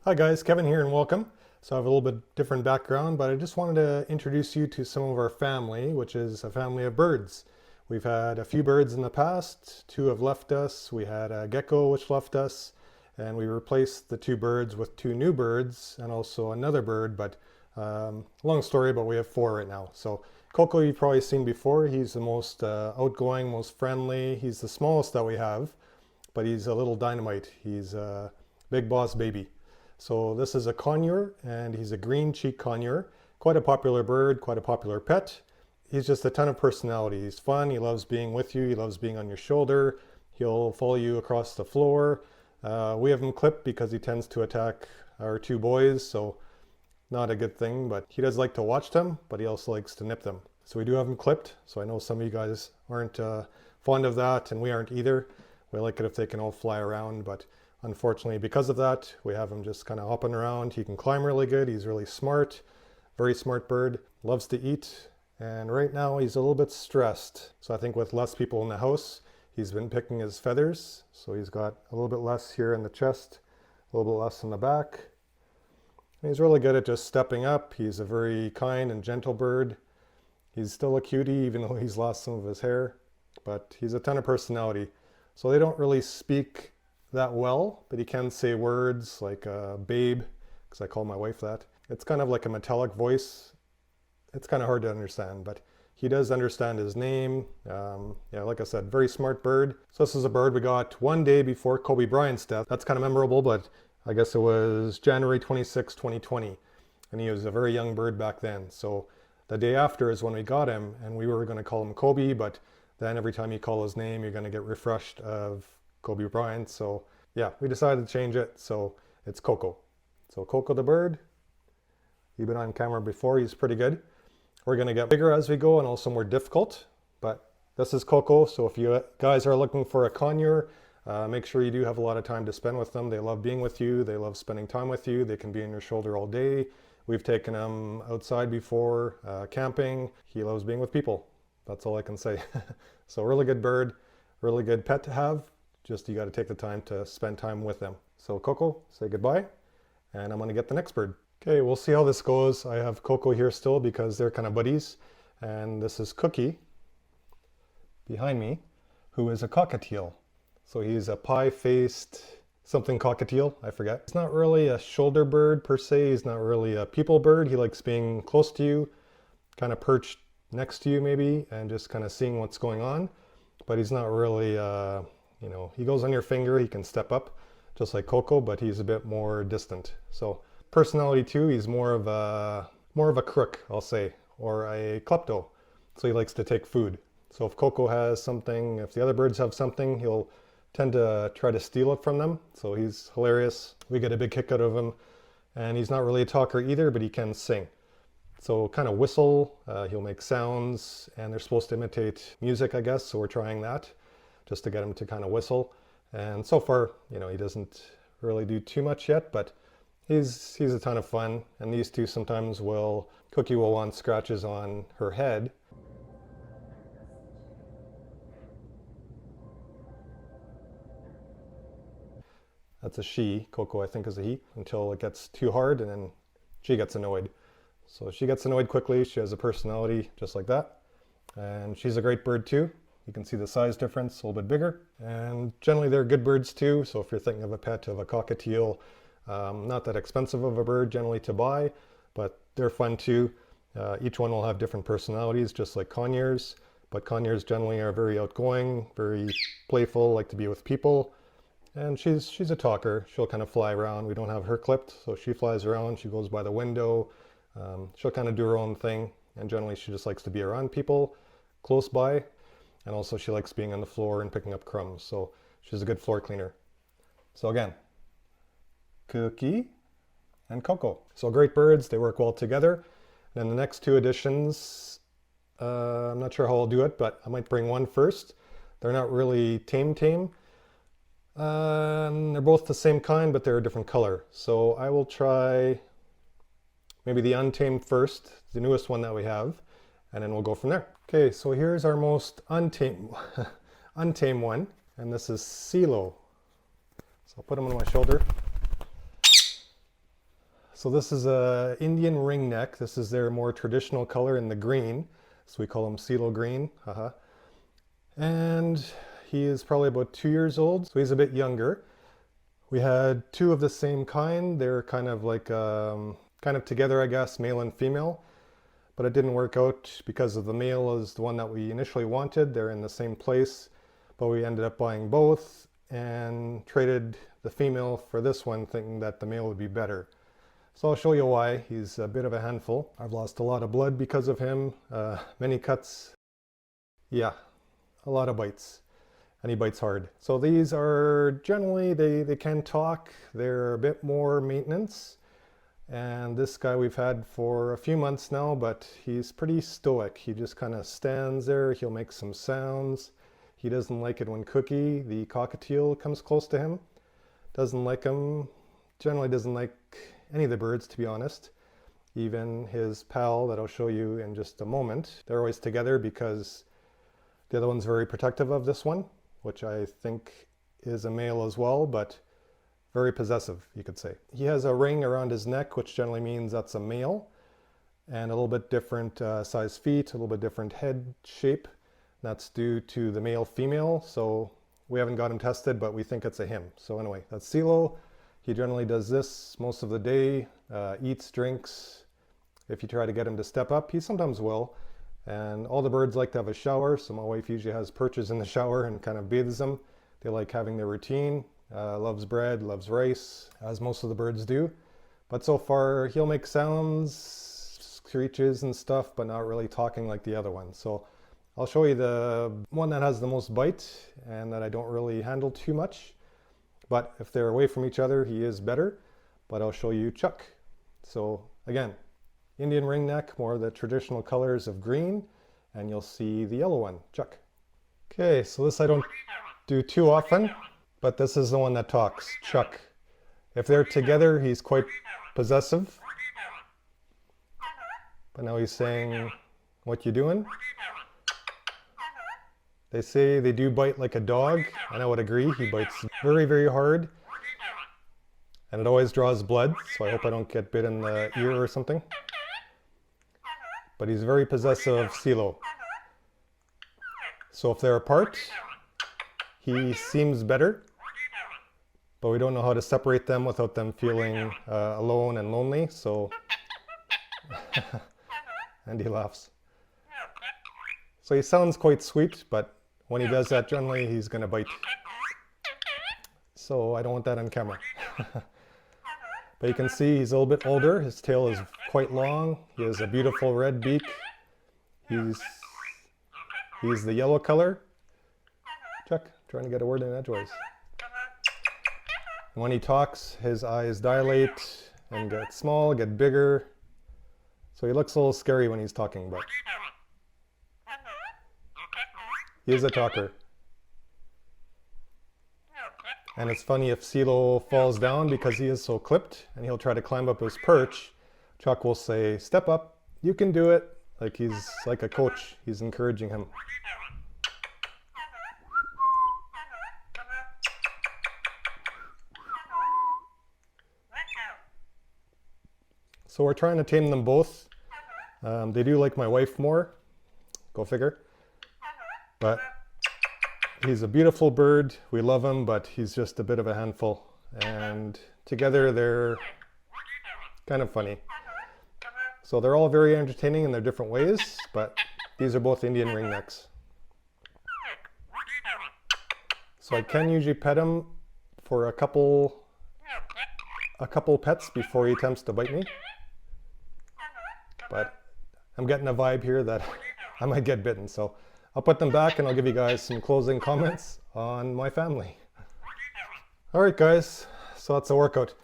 Hi guys, Kevin here and welcome. So I have a little bit different background, but I just wanted to introduce you to some of our family, which is a family of birds. We've had a few birds in the past, two have left us. We had a gecko which left us, and we replaced the two birds with two new birds and also another bird, but long story, but we have four right now. So Coco you've probably seen before. He's the most outgoing, most friendly. He's the smallest that we have, but he's a little dynamite. He's a big boss baby. So this is a conure, and he's a green cheek conure. Quite a popular bird, quite a popular pet. He's just a ton of personality. He's fun, he loves being with you, he loves being on your shoulder. He'll follow you across the floor. We have him clipped because he tends to attack our two boys, so not a good thing, but he does like to watch them, but he also likes to nip them. So we do have him clipped, so I know some of you guys aren't fond of that, and we aren't either. We like it if they can all fly around, but unfortunately, because of that, we have him just kind of hopping around. He can climb really good. He's really smart, very smart bird, loves to eat. And right now he's a little bit stressed. So I think with less people in the house, he's been picking his feathers. So he's got a little bit less here in the chest, a little bit less in the back. And he's really good at just stepping up. He's a very kind and gentle bird. He's still a cutie, even though he's lost some of his hair, but he's a ton of personality. So they don't really speak that well, but he can say words like babe, because I call my wife that. It's kind of like a metallic voice. It's kind of hard to understand, but he does understand his name. Yeah, like I said, very smart bird. So this is a bird we got one day before Kobe Bryant's death. That's kind of memorable, but I guess it was January 26, 2020, and he was a very young bird back then. So the day after is when we got him, and we were going to call him Kobe, but then every time you call his name, you're going to get refreshed of Kobe Bryant. So yeah, we decided to change it. So it's Coco. So Coco the bird, he's been on camera before. He's pretty good. We're going to get bigger as we go and also more difficult. But this is Coco. So if you guys are looking for a conure, make sure you do have a lot of time to spend with them. They love being with you. They love spending time with you. They can be on your shoulder all day. We've taken him outside before, camping. He loves being with people. That's all I can say. So really good bird, really good pet to have. Just you got to take the time to spend time with them. So Coco, say goodbye, and I'm going to get the next bird. Okay, we'll see how this goes. I have Coco here still because they're kind of buddies, and this is Cookie behind me, who is a cockatiel. So he's a pie-faced something cockatiel, I forget. He's not really a shoulder bird per se. He's not really a people bird. He likes being close to you, kind of perched next to you maybe, and just kind of seeing what's going on. But he's not really you know, he goes on your finger, he can step up just like Coco, but he's a bit more distant. So personality too, he's more of a crook, I'll say, or a klepto. So he likes to take food. So if Coco has something, if the other birds have something, he'll tend to try to steal it from them. So he's hilarious. We get a big kick out of him, and he's not really a talker either, but he can sing. So kind of whistle, he'll make sounds, and they're supposed to imitate music, I guess. So we're trying that, just to get him to kind of whistle. And so far, you know, he doesn't really do too much yet, but he's a ton of fun. And these two sometimes Cookie will want scratches on her head. That's a she. Coco, I think, is a he, until it gets too hard, and then she gets annoyed. So she gets annoyed quickly. She has a personality just like that. And she's a great bird too. You can see the size difference, a little bit bigger. And generally they're good birds too. So if you're thinking of a pet of a cockatiel, not that expensive of a bird generally to buy, but they're fun too. Each one will have different personalities, just like conures. But conures generally are very outgoing, very playful, like to be with people. And she's a talker. She'll kind of fly around. We don't have her clipped, so she flies around. She goes by the window. She'll kind of do her own thing. And generally she just likes to be around people close by. And also she likes being on the floor and picking up crumbs. So she's a good floor cleaner. So again, Cookie and Coco. So great birds, they work well together. And then the next two additions, I'm not sure how I'll do it, but I might bring one first. They're not really tame. They're both the same kind, but they're a different color. So I will try maybe the untamed first, the newest one that we have, and then we'll go from there. Okay, so here's our most untamed one, and this is Celo. So I'll put him on my shoulder. So this is a Indian ringneck. This is their more traditional color in the green. So we call them Celo green. And he is probably about 2 years old, so he's a bit younger. We had two of the same kind. They're kind of like kind of together, I guess, male and female. But it didn't work out because of the male is the one that we initially wanted. They're in the same place, but we ended up buying both and traded the female for this one, thinking that the male would be better. So I'll show you why. He's a bit of a handful. I've lost a lot of blood because of him. Many cuts. Yeah, a lot of bites. And he bites hard. So these are generally, they can talk. They're a bit more maintenance. And this guy we've had for a few months now, but he's pretty stoic. He just kind of stands there. He'll make some sounds. He doesn't like it when Cookie, the cockatiel, comes close to him. Doesn't like him. Generally doesn't like any of the birds, to be honest. Even his pal that I'll show you in just a moment. They're always together because the other one's very protective of this one, which I think is a male as well, but very possessive, you could say. He has a ring around his neck, which generally means that's a male, and a little bit different size feet, a little bit different head shape. That's due to the male-female, so we haven't got him tested, but we think it's a him. So anyway, that's Celo. He generally does this most of the day, eats, drinks. If you try to get him to step up, he sometimes will. And all the birds like to have a shower, so my wife usually has perches in the shower and kind of bathes them. They like having their routine. Loves bread, loves rice, as most of the birds do. But so far, he'll make sounds, screeches and stuff, but not really talking like the other one. So I'll show you the one that has the most bite and that I don't really handle too much. But if they're away from each other, he is better. But I'll show you Chuck. So again, Indian ringneck, more of the traditional colors of green, and you'll see the yellow one, Chuck. Okay, so this I don't do too often, but this is the one that talks, Chuck. If they're together, he's quite possessive. But now he's saying, "What you doing?" They say they do bite like a dog, and I would agree. He bites very, very hard. And it always draws blood, so I hope I don't get bit in the ear or something. But he's very possessive of Celo. So if they're apart, he seems better. But we don't know how to separate them without them feeling alone and lonely, so... and he laughs. So he sounds quite sweet, but when he does that, generally he's going to bite. So I don't want that on camera. But you can see he's a little bit older. His tail is quite long. He has a beautiful red beak. He's the yellow color. Chuck, trying to get a word in edgeways. When he talks, his eyes dilate and get small, get bigger. So he looks a little scary when he's talking, but he is a talker. And it's funny if Celo falls down because he is so clipped and he'll try to climb up his perch. Chuck will say, "Step up, you can do it." Like he's like a coach, he's encouraging him. So we're trying to tame them both. They do like my wife more, go figure. But he's a beautiful bird, we love him, but he's just a bit of a handful. And together they're kind of funny. So they're all very entertaining in their different ways, but these are both Indian ringnecks. So I can usually pet him for a couple pets before he attempts to bite me. But I'm getting a vibe here that I might get bitten, so I'll put them back and I'll give you guys some closing comments on my family. All right, guys, so that's a workout.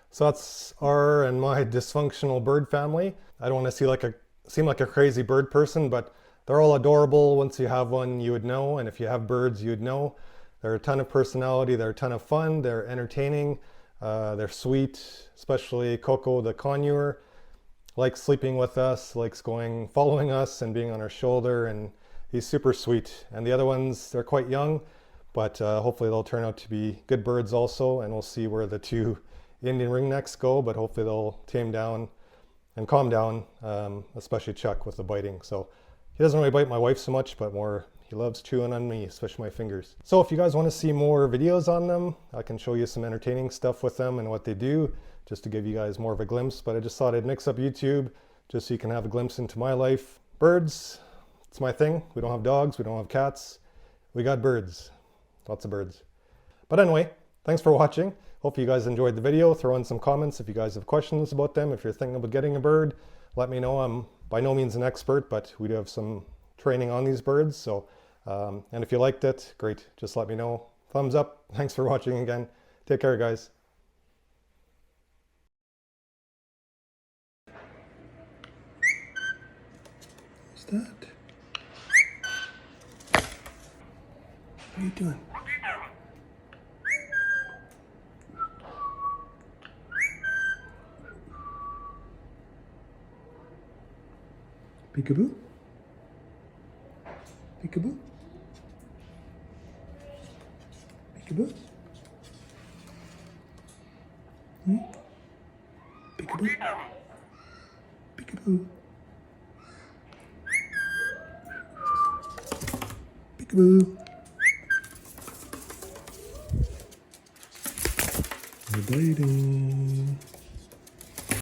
So that's our and my dysfunctional bird family. I don't want to seem like a crazy bird person, but they're all adorable. Once you have one, you would know, and if you have birds, you'd know. They're a ton of personality, they're a ton of fun, they're entertaining, they're sweet, especially Coco the conure. Likes sleeping with us, likes following us and being on our shoulder, and he's super sweet. And the other ones, they're quite young, but hopefully they'll turn out to be good birds also, and we'll see where the two Indian ringnecks go, but hopefully they'll tame down and calm down, especially Chuck with the biting. So he doesn't really bite my wife so much, but more he loves chewing on me, especially my fingers. So if you guys want to see more videos on them, I can show you some entertaining stuff with them and what they do, just to give you guys more of a glimpse. But I just thought I'd mix up YouTube just so you can have a glimpse into my life. Birds, it's my thing. We don't have dogs, we don't have cats. We got birds, lots of birds. But anyway, thanks for watching. Hope you guys enjoyed the video. Throw in some comments if you guys have questions about them. If you're thinking about getting a bird, let me know. I'm by no means an expert, but we do have some training on these birds. So, and if you liked it, great. Just let me know. Thumbs up. Thanks for watching again. Take care, guys. What's that? What are you doing? Peekaboo? Peekaboo? Peekaboo? Hmm? Peekaboo? Peekaboo? Peekaboo? You're biting.